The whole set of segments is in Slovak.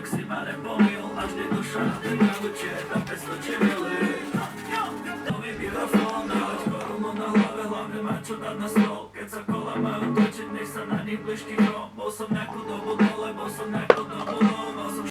tak si ma nepomiel, až vždy duša na ten naučie, tam 500 či milí. Nový mikrofón, dávať korunu na hlave, hlavne má čo dať na stôl. Keď sa kola majú točiť, nech sa na nich bližký hrom. Bol som nejakú dobu dole, bol som nejakú dobu dole, mal som...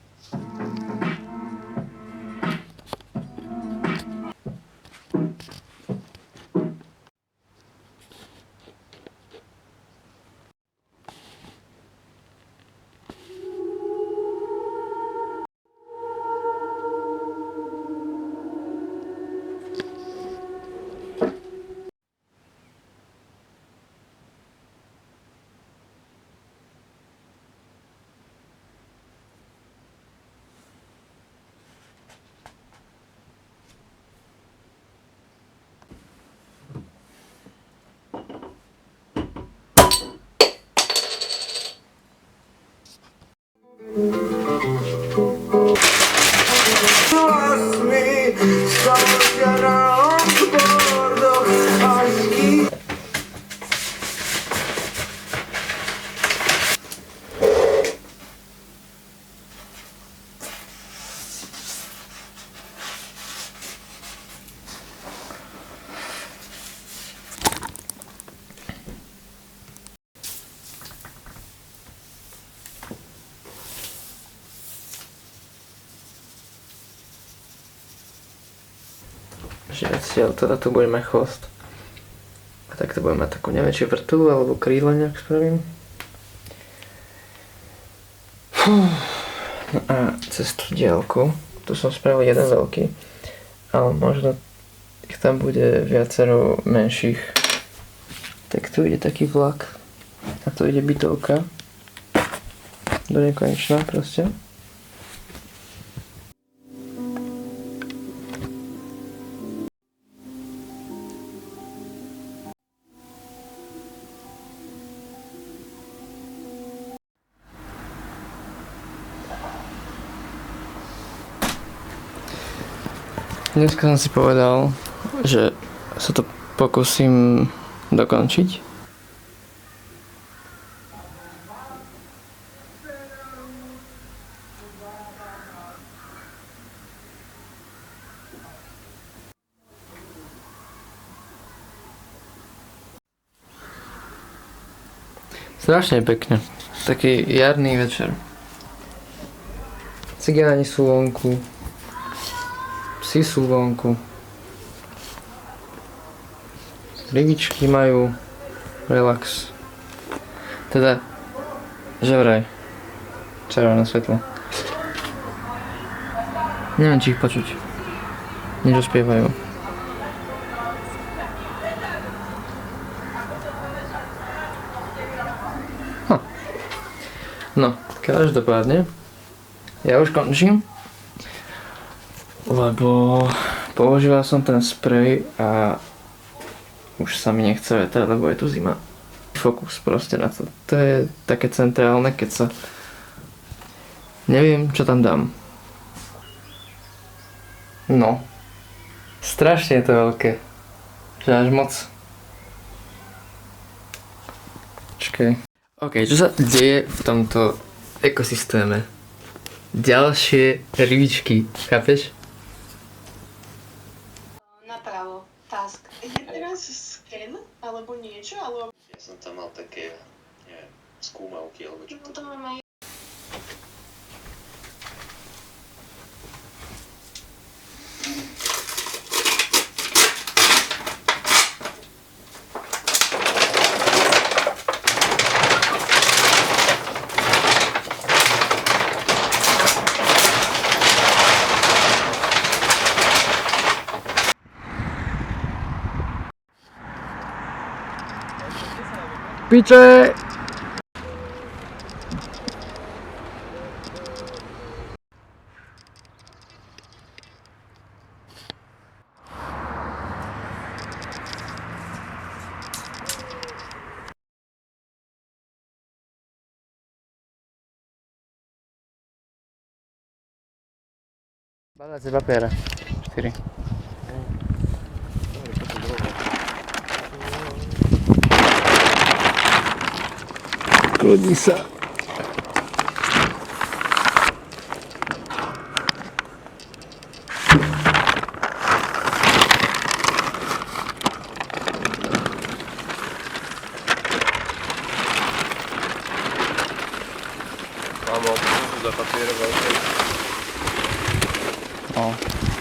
Že odtiaľ teda tu bude mať chvost. A tak to bude mať takú neväčšiu vrtulu alebo krídla nejak spravím. No a cez tú diaľku, tu som spravil jeden veľký, ale možno ich tam bude viacero menších. Tak tu ide taký vlak a tu ide bytovka do nekonečna proste. Dneska som si povedal, že sa to pokúsim dokončiť. Strašne pekne. Taký jarný večer. Cigáni sú vonku. Psi sú vonku. Rybičky majú relax. Teda, že vraj. Červené svetlo. Neviem, či ich počuť. Niečo spievajú. No, každopádne. Ja už končím. Lebo používal som ten sprej a už sa mi nechce vetať, lebo je tu zima. Fokus proste na to. To je také centrálne, keď sa neviem, čo tam dám. No. Strašne je to veľké. Že až moc. Počkej. OK, čo sa deje v tomto ekosystéme? Ďalšie rybičky, chápeš? Napravo, task. Je teraz scan alebo niečo, alebo... Ja som tam mal také, neviem, skúmavky alebo čo to. To máme... Piče! Balance papiera. 4. Kľudni sa. mal za papier veľký. No.